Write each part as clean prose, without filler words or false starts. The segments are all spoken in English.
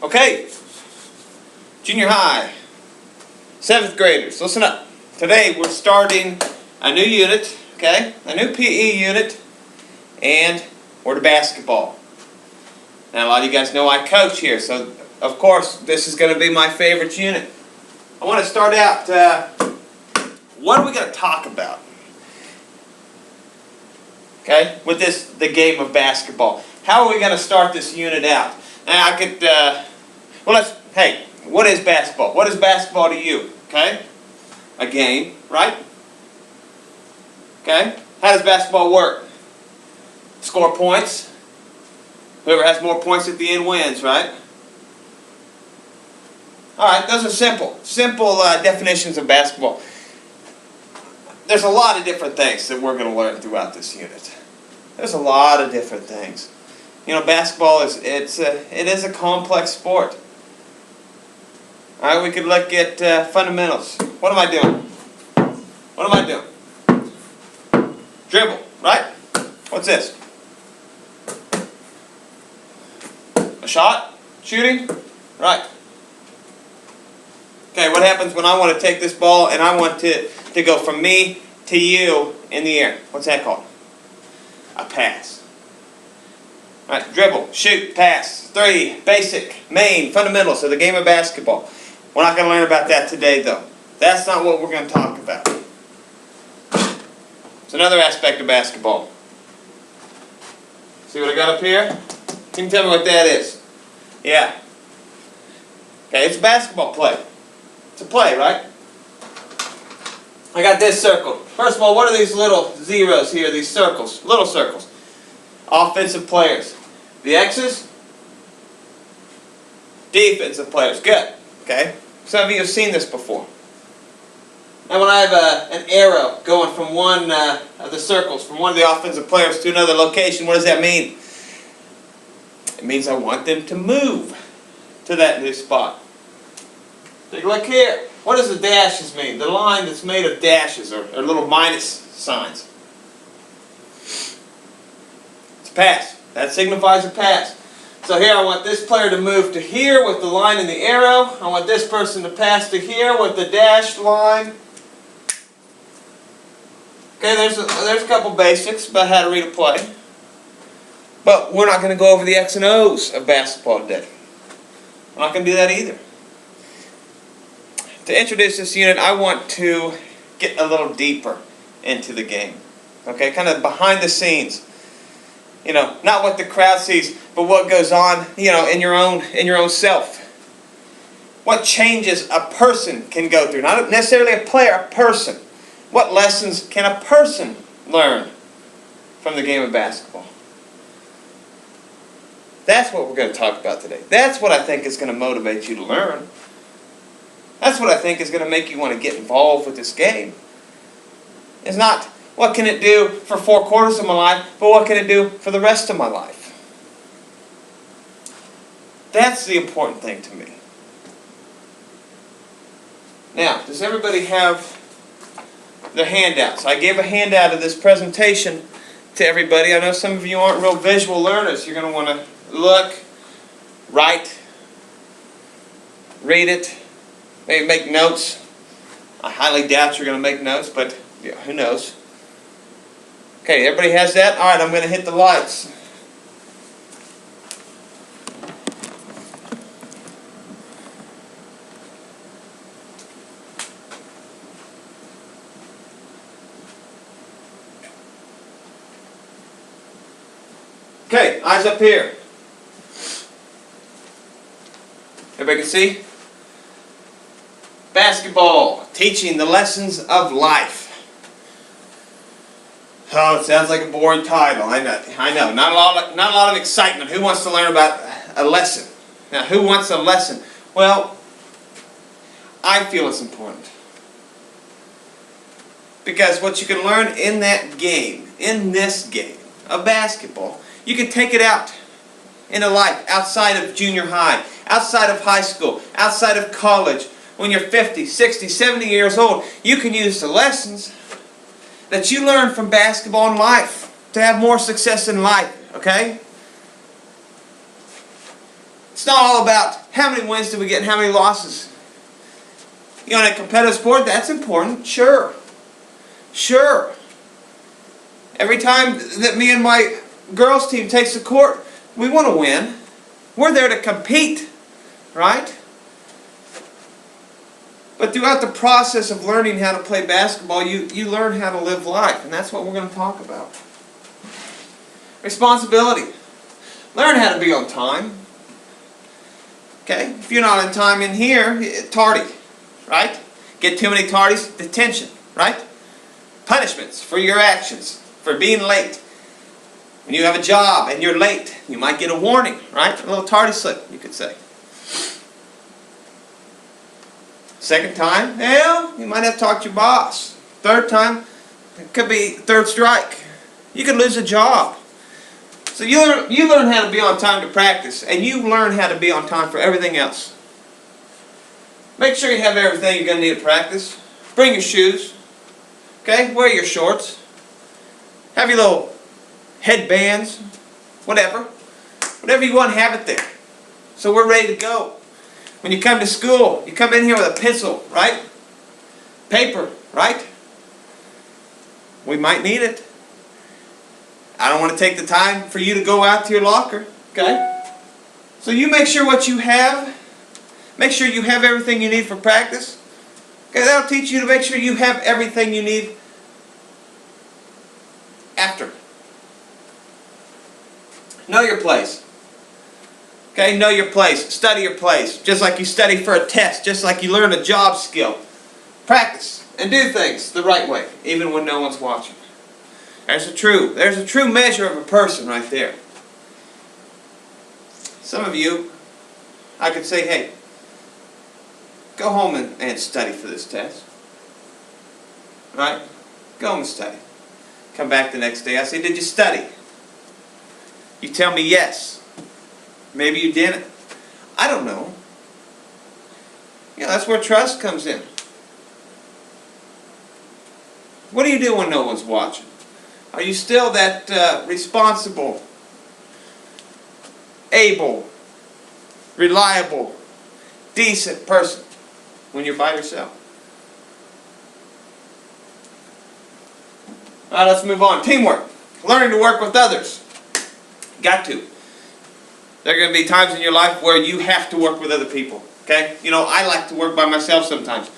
Okay, junior high, 7th graders, listen up. Today we're starting a new unit, okay? A new PE unit, and we're to basketball. Now a lot of you guys know I coach here, so of course this is going to be my favorite unit. I want to start out, what are we going to talk about? Okay, with the game of basketball. How are we going to start this unit out? Now I could, hey, what is basketball? What is basketball to you? Okay, a game, right? Okay, how does basketball work? Score points. Whoever has more points at the end wins, right? Alright, those are simple definitions of basketball. There's a lot of different things that we're going to learn throughout this unit. There's a lot of different things. You know, basketball it is a complex sport. Alright, we could look at fundamentals. What am I doing? What am I doing? Dribble, right? What's this? A shot? Shooting? Right. Okay, what happens when I want to take this ball and I want to go from me to you in the air? What's that called? A pass. All right, dribble, shoot, pass, three, basic, main, fundamentals of the game of basketball. We're not going to learn about that today, though. That's not what we're going to talk about. It's another aspect of basketball. See what I got up here? Can you tell me what that is? Yeah. Okay, it's a basketball play. It's a play, right? I got this circle. First of all, what are these little zeros here, these circles? Little circles. Offensive players. The X's? Defensive players. Good. Okay? Some of you have seen this before. Now when I have an arrow going from one of the circles, from one of the offensive players to another location, what does that mean? It means I want them to move to that new spot. Take a look here. What does the dashes mean? The line that's made of dashes or little minus signs. It's a pass. That signifies a pass. So here I want this player to move to here with the line and the arrow. I want this person to pass to here with the dashed line. Okay, there's a couple basics about how to read a play. But we're not going to go over the X and O's of basketball today. We're not going to do that either. To introduce this unit, I want to get a little deeper into the game. Okay, kind of behind the scenes. You know, not what the crowd sees, but what goes on, you know, in your own self. What changes a person can go through. Not necessarily a player, a person. What lessons can a person learn from the game of basketball? That's what we're going to talk about today. That's what I think is going to motivate you to learn. That's what I think is going to make you want to get involved with this game. It's not, what can it do for 4 quarters of my life, but what can it do for the rest of my life? That's the important thing to me. Now, does everybody have their handouts? I gave a handout of this presentation to everybody. I know some of you aren't real visual learners. You're going to want to look, write, read it, maybe make notes. I highly doubt you're going to make notes, but yeah, who knows? Okay, everybody has that? Alright, I'm going to hit the lights. Okay, eyes up here. Everybody can see? Basketball, teaching the lessons of life. Oh, it sounds like a boring title. I know. Not a lot of excitement. Who wants to learn about a lesson? Now, who wants a lesson? Well, I feel it's important. Because what you can learn in that game, in this game of basketball, you can take it out into life, outside of junior high, outside of high school, outside of college. When you're 50, 60, 70 years old, you can use the lessons that you learn from basketball in life to have more success in life, okay? It's not all about how many wins do we get and how many losses. You know, in a competitive sport, that's important. Sure. Sure. Every time that me and my girls team takes the court, we want to win. We're there to compete, right? But throughout the process of learning how to play basketball, you learn how to live life, and that's what we're going to talk about. Responsibility. Learn how to be on time. Okay? If you're not on time in here, tardy, right? Get too many tardies, detention, right? Punishments for your actions, for being late. When you have a job and you're late, you might get a warning, right? A little tardy slip, you could say. Second time, well, you might have to talk to your boss. Third time, it could be third strike. You could lose a job. So you learn how to be on time to practice, and you learn how to be on time for everything else. Make sure you have everything you're going to need to practice. Bring your shoes. Okay? Wear your shorts. Have your little headbands. Whatever. Whatever you want, have it there. So we're ready to go. When you come to school, you come in here with a pencil, right? Paper, right? We might need it. I don't want to take the time for you to go out to your locker, okay? So you make sure what you have, make sure you have everything you need for practice. Okay, that'll teach you to make sure you have everything you need after. Know your place. Okay, know your place. Study your place. Just like you study for a test. Just like you learn a job skill. Practice and do things the right way, even when no one's watching. There's a true measure of a person right there. Some of you, I could say, hey, go home and study for this test. Right? Go home and study. Come back the next day. I say, did you study? You tell me yes. Maybe you didn't. I don't know. You know, that's where trust comes in. What do you do when no one's watching? Are you still that responsible, able, reliable, decent person when you're by yourself? Alright, let's move on. Teamwork. Learning to work with others. Got to. There are going to be times in your life where you have to work with other people. Okay? You know, I like to work by myself sometimes.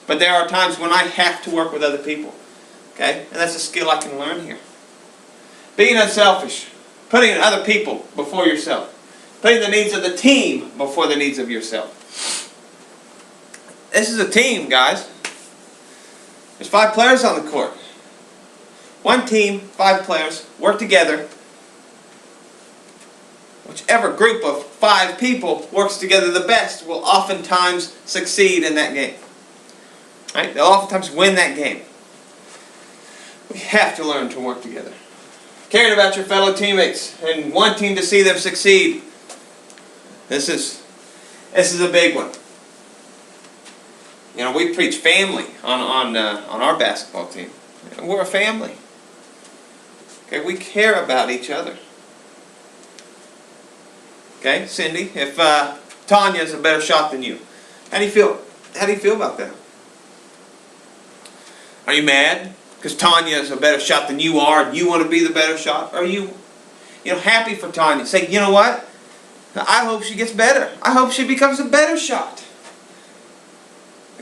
But there are times when I have to work with other people. Okay? And that's a skill I can learn here. Being unselfish. Putting other people before yourself. Putting the needs of the team before the needs of yourself. This is a team, guys. There's 5 players on the court. One team, 5 players, work together. Whichever group of 5 people works together the best will oftentimes succeed in that game. Right? They'll oftentimes win that game. We have to learn to work together. Caring about your fellow teammates and wanting to see them succeed. This is a big one. You know, we preach family on our basketball team. We're a family. Okay, we care about each other. Okay, Cindy, if Tanya's a better shot than you, how do you feel? How do you feel about that? Are you mad because Tanya is a better shot than you are and you want to be the better shot? Are you happy for Tanya? Say, you know what? I hope she gets better. I hope she becomes a better shot.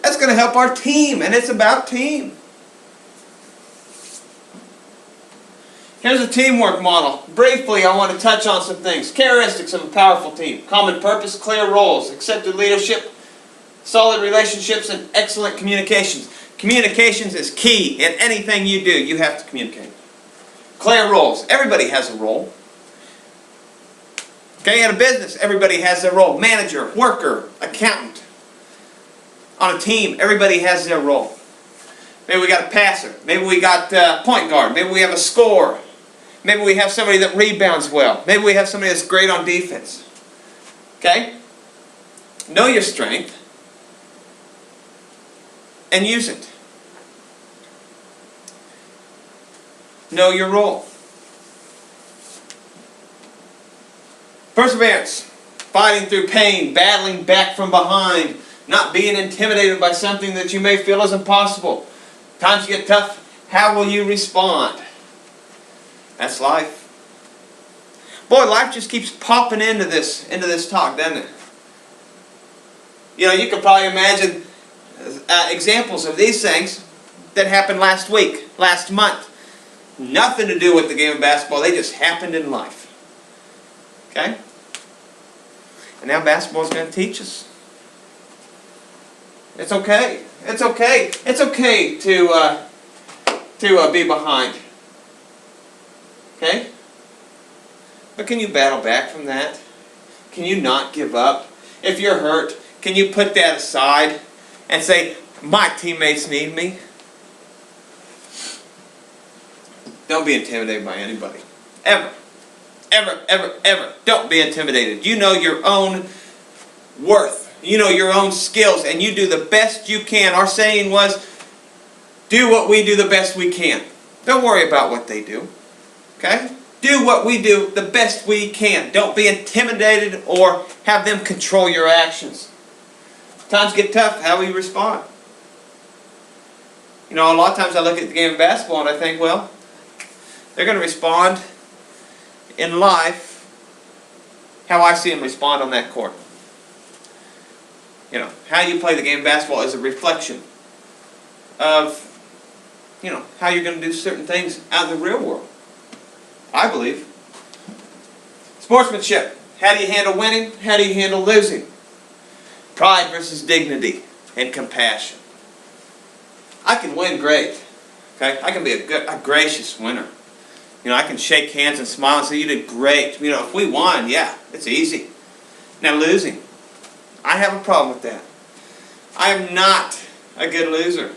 That's going to help our team, and it's about team. Here's a teamwork model. Briefly, I want to touch on some things. Characteristics of a powerful team. Common purpose, clear roles, accepted leadership, solid relationships, and excellent communications. Communications is key. In anything you do, you have to communicate. Clear roles. Everybody has a role. Okay, in a business, everybody has their role. Manager, worker, accountant. On a team, everybody has their role. Maybe we got a passer. Maybe we got a point guard. Maybe we have a scorer. Maybe we have somebody that rebounds well. Maybe we have somebody that's great on defense. Okay? Know your strength and use it. Know your role. Perseverance. fighting through pain, battling back from behind, not being intimidated by something that you may feel is impossible. Times get tough, how will you respond? That's life. Boy, life just keeps popping into this talk, doesn't it? You know, you could probably imagine examples of these things that happened last week, last month. Nothing to do with the game of basketball. They just happened in life. Okay? And now basketball is going to teach us. It's okay. It's okay. It's okay to be behind. Okay? But can you battle back from that? Can you not give up? If you're hurt, can you put that aside and say, my teammates need me? Don't be intimidated by anybody. Ever. Ever, ever, ever. Don't be intimidated. You know your own worth. You know your own skills, and you do the best you can. Our saying was, do what we do the best we can. Don't worry about what they do. Okay? Do what we do the best we can. Don't be intimidated or have them control your actions. Times get tough, how we respond. You know, a lot of times I look at the game of basketball and I think, well, they're going to respond in life how I see them respond on that court. You know, how you play the game of basketball is a reflection of, you know, how you're going to do certain things out in the real world. I believe. Sportsmanship. How do you handle winning? How do you handle losing? Pride versus dignity and compassion. I can win great. Okay? I can be a gracious winner. You know, I can shake hands and smile and say, you did great. You know, if we won, yeah, it's easy. Now losing. I have a problem with that. I am not a good loser.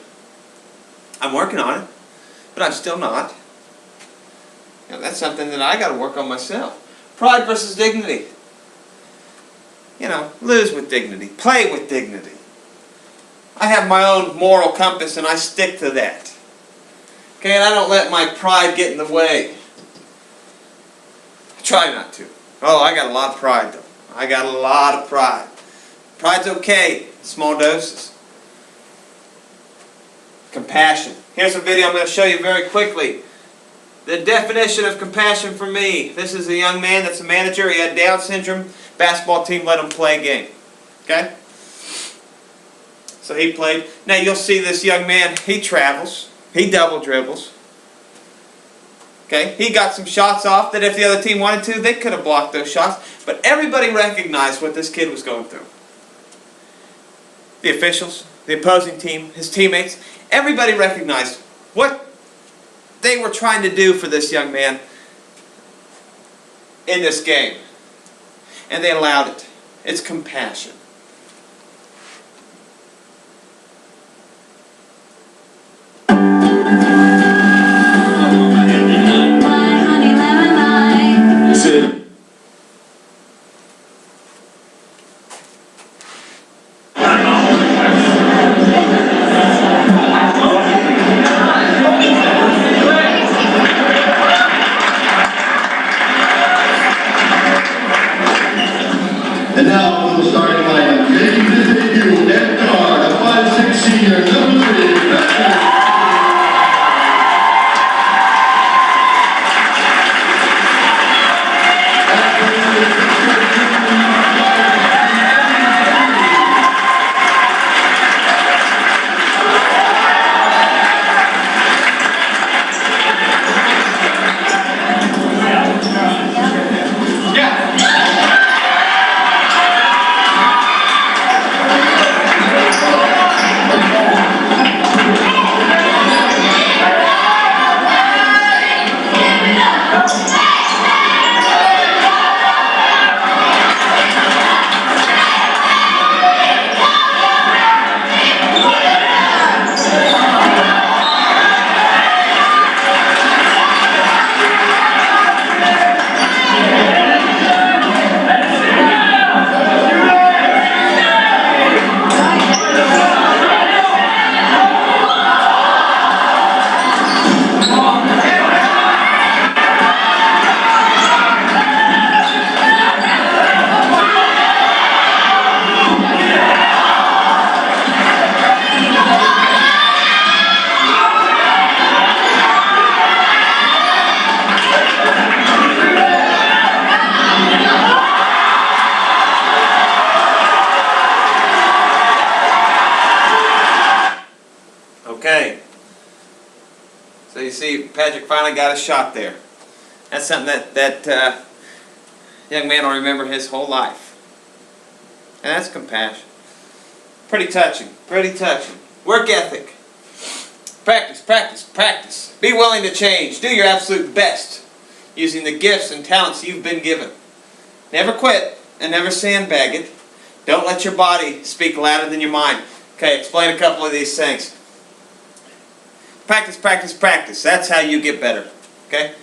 I'm working on it, but I'm still not. You know, that's something that I got to work on myself. Pride versus dignity. You know, lose with dignity. Play with dignity. I have my own moral compass and I stick to that. Okay, and I don't let my pride get in the way. I try not to. Oh, I got a lot of pride though. I got a lot of pride. Pride's okay, small doses. Compassion. Here's a video I'm going to show you very quickly. The definition of compassion for me. This is a young man that's a manager. He had Down syndrome. Basketball team let him play a game. Okay? So he played. Now you'll see this young man, he travels. He double dribbles. Okay? He got some shots off that if the other team wanted to, they could have blocked those shots. But everybody recognized what this kid was going through. The officials, the opposing team, his teammates, everybody recognized what they were trying to do for this young man in this game. And they allowed it. It's compassion. And now for the starting lineup, making his debut, net guard, a 5'6" senior, number 3, Patrick finally got a shot there. That's something that young man will remember his whole life. And that's compassion. Pretty touching. Pretty touching. Work ethic. Practice, practice, practice. Be willing to change. Do your absolute best using the gifts and talents you've been given. Never quit and never sandbag it. Don't let your body speak louder than your mind. Okay, explain a couple of these things. Practice, practice, practice. That's how you get better. Okay?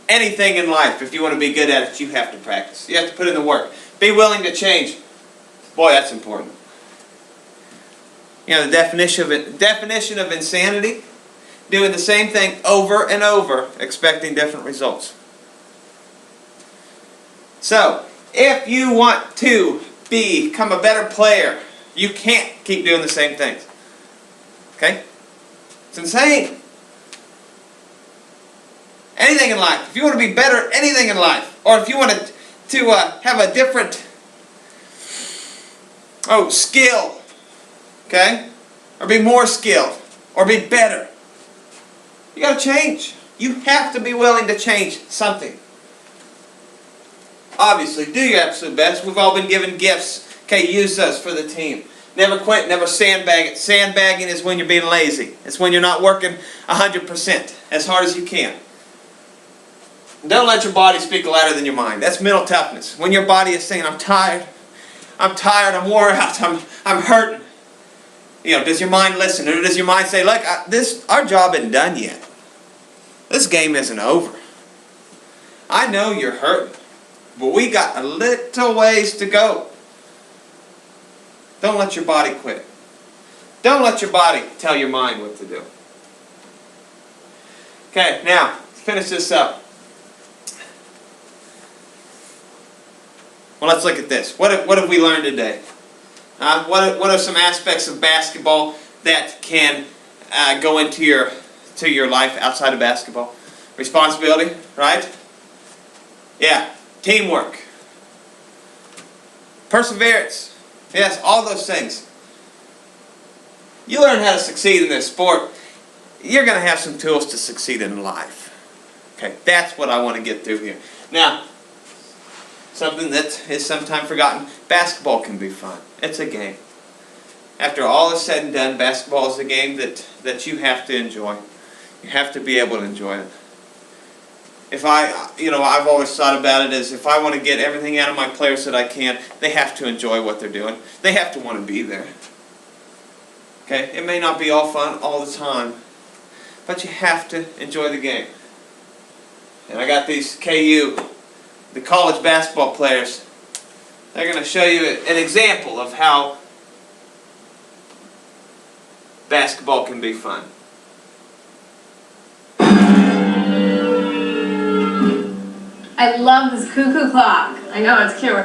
Anything in life, if you want to be good at it, you have to practice. You have to put in the work. Be willing to change. Boy, that's important. You know, the definition of insanity, doing the same thing over and over, expecting different results. So, if you want to become a better player, you can't keep doing the same things. Okay? It's insane. Anything in life. If you want to be better at anything in life, or if you want to have a different skill, okay, or be more skilled, or be better, you got to change. You have to be willing to change something. Obviously, do your absolute best. We've all been given gifts. Okay, use those for the team. Never quit, never sandbag it. Sandbagging is when you're being lazy. It's when you're not working 100% as hard as you can. Don't let your body speak louder than your mind. That's mental toughness. When your body is saying, I'm tired, I'm worn out, I'm hurting. You know, does your mind listen? Or does your mind say, look, our job isn't done yet. This game isn't over. I know you're hurting, but we got a little ways to go. Don't let your body quit. Don't let your body tell your mind what to do. Okay, now, to finish this up. Well, let's look at this. What have we learned today? What are some aspects of basketball that can go into your life outside of basketball? Responsibility, right? Yeah. Teamwork. Perseverance. Yes, all those things. You learn how to succeed in this sport, you're going to have some tools to succeed in life. Okay, that's what I want to get through here. Now, something that is sometimes forgotten, basketball can be fun. It's a game. After all is said and done, basketball is a game that you have to enjoy. You have to be able to enjoy it. I've always thought about it as if I want to get everything out of my players that I can, they have to enjoy what they're doing. They have to want to be there. Okay? It may not be all fun all the time, but you have to enjoy the game. And I got these KU, the college basketball players. They're going to show you an example of how basketball can be fun. I love this cuckoo clock. I know, it's cute.